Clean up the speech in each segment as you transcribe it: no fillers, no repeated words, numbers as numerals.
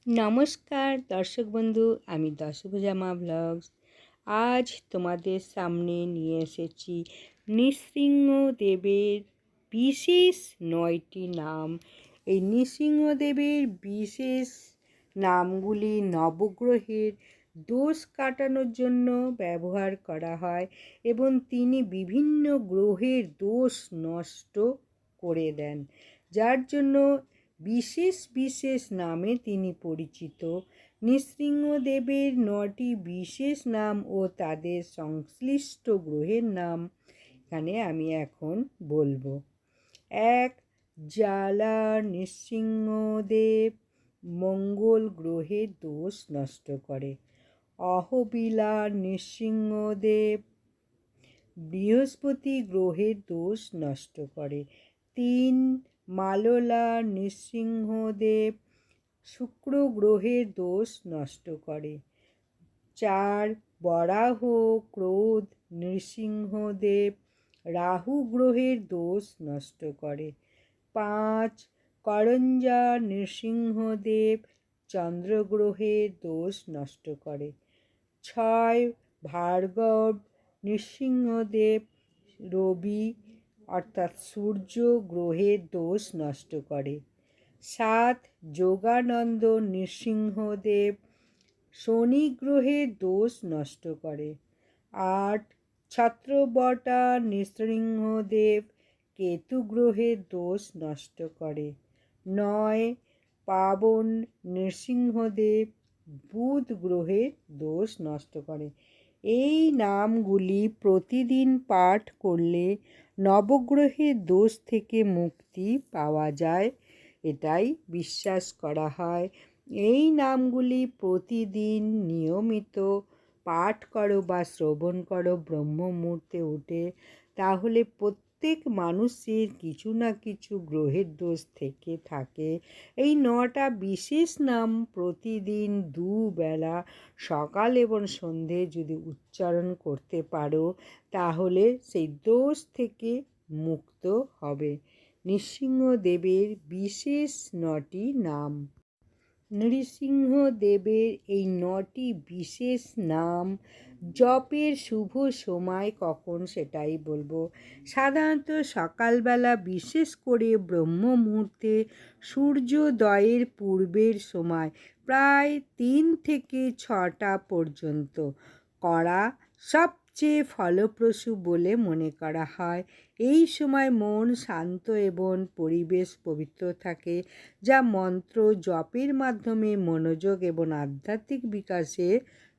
নমস্কার দর্শক বন্ধু, আমি দশভুজা মা ব্লগস। আজ তোমাদের সামনে নিয়ে এসেছি নৃসিংহদেবের বিশেষ 9টি নাম। এই নৃসিংহদেবের বিশেষ নামগুলি নবগ্রহের দোষ কাটানোর জন্য ব্যবহার করা হয় এবং তিনি বিভিন্ন গ্রহের দোষ নষ্ট করে দেন, যার জন্য বিশেষ বিশেষ নামে তিনি পরিচিত। নৃসিংহদেবের 9টি বিশেষ নাম ও তাদের সংশ্লিষ্ট গ্রহের নাম এখানে আমি এখন বলবো। 1. জ্বালা নৃসিংহদেব মঙ্গল গ্রহের দোষ নষ্ট করে। অহবিলা নৃসিংহদেব বৃহস্পতি গ্রহের দোষ নষ্ট করে। 3. মাললা নৃসিংহদেব শুক্র গ্রহের দোষ নষ্ট করে। 4. বরাহ ক্রোধ নৃসিংহদেব রাহু গ্রহের দোষ নষ্ট করে। 5. করঞ্জা নৃসিংহদেব চন্দ্র গ্রহের দোষ নষ্ট করে। 6. ভার্গব নৃসিংহদেব রবি অর্থাৎ সূর্য গ্রহের দোষ নষ্ট করে। 7. যোগানন্দ নৃসিংহদেব শনি গ্রহের দোষ নষ্ট করে। 8. ছত্রবটা নৃসিংহদেব কেতু গ্রহের দোষ নষ্ট করে। 9. পাবন নৃসিংহদেব বুধ গ্রহের দোষ নষ্ট করে। এই নামগুলি প্রতিদিন পাঠ করলে নবগ্রহের দোষ থেকে মুক্তি পাওয়া যায়, এটাই বিশ্বাস করা হয়। এই নামগুলি প্রতিদিন নিয়মিত পাঠ করো বা শ্রবণ করো ব্রহ্ম মুহূর্তে উঠে, তাহলে প্রত্যেক মানুষের কিছু না কিছু গ্রহের দোষ থেকে থাকে। এই 9টা বিশেষ নাম প্রতিদিন দুবেলা সকাল এবং সন্ধে যদি উচ্চারণ করতে পারো, তাহলে সেই দোষ থেকে মুক্ত হবে। নৃসিংহদেবের বিশেষ 9টি নাম। নৃসিংহদেবের এই 9টি বিশেষ নাম জপের শুভ সময় কখন সেটাই বলবো। সাধারণত সকালবেলা, বিশেষ করে ব্রহ্ম মুহূর্তে সূর্যোদয়ের পূর্বের সময় প্রায় 3 থেকে 6টা পর্যন্ত করা সবচেয়ে ফলপ্রসূ বলে মনে করা হয়। এই সময় মন শান্ত এবং পরিবেশ পবিত্র থাকে, যা মন্ত্র জপের মাধ্যমে মনোযোগ এবং আধ্যাত্মিক বিকাশে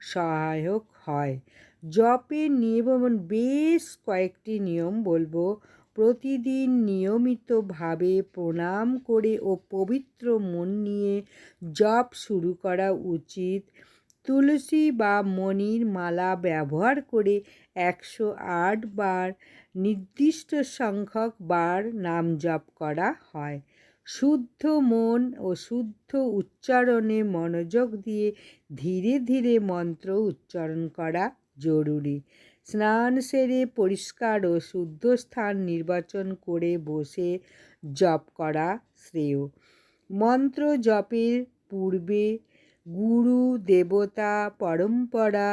সহায়ক হয়। জপের নিয়ম বেশ কয়েকটি নিয়ম বলবো। প্রতিদিন নিয়মিতভাবে প্রণাম করে ও পবিত্র মন নিয়ে জপ শুরু করা উচিত। তুলসী বা মণির মালা ব্যবহার করে 108 বার নির্দিষ্ট সংখ্যক বার নাম জপ করা হয়। শুদ্ধ মন ও শুদ্ধ উচ্চারণে মনোযোগ দিয়ে ধীরে ধীরে মন্ত্র উচ্চারণ করা জরুরি। স্নান সেরে পরিষ্কার ও শুদ্ধ স্থান নির্বাচন করে বসে জপ করা শ্রেয়। মন্ত্র জপের পূর্বে গুরু দেবতা পরম্পরা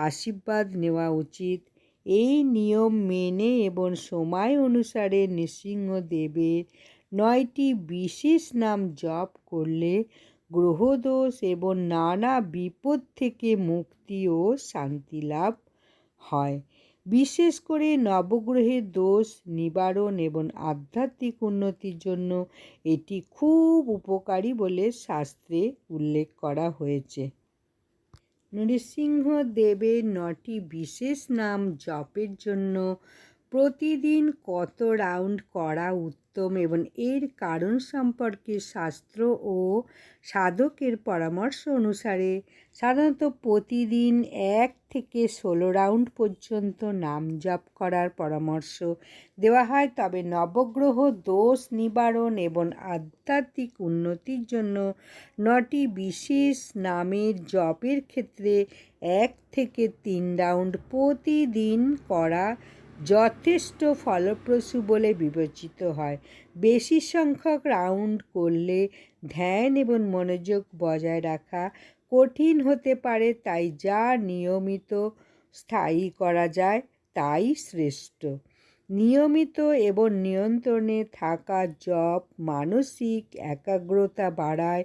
আশীর্বাদ নেওয়া উচিত। এই নিয়ম মেনে এবং সময় অনুসারে নৃসিংহদেবের 9টি বিশেষ নাম জপ করলে গ্রহদোষ এবং নানা বিপদ থেকে মুক্তি ও শান্তি লাভ হয়। বিশেষ করে নবগ্রহের দোষ নিবারণ এবং আধ্যাত্মিক উন্নতির জন্য এটি খুব উপকারী বলে শাস্ত্রে উল্লেখ করা হয়েছে। নৃসিংহদেবের 9টি বিশেষ নাম জপের জন্য প্রতিদিন কত রাউন্ড করা উত্তম এবং এর কারণ সম্পর্কে শাস্ত্র ও সাধকের পরামর্শ অনুসারে সাধারণত প্রতিদিন 1 থেকে 16 রাউন্ড পর্যন্ত নাম জপ করার পরামর্শ দেওয়া হয়। তবে নবগ্রহ দোষ নিবারণ এবং আধ্যাত্মিক উন্নতির জন্য 9টি বিশেষ নামের জপের ক্ষেত্রে 1 থেকে 3 রাউন্ড প্রতিদিন করা যথেষ্ট ফলপ্রসূ বলে বিবেচিত হয়। বেশি সংখ্যক রাউন্ড করলে ধ্যান এবং মনোযোগ বজায় রাখা কঠিন হতে পারে, তাই যা নিয়মিত স্থায়ী করা যায় তাই শ্রেষ্ঠ। নিয়মিত এবং নিয়ন্ত্রণে থাকা জপ মানসিক একাগ্রতা বাড়ায়,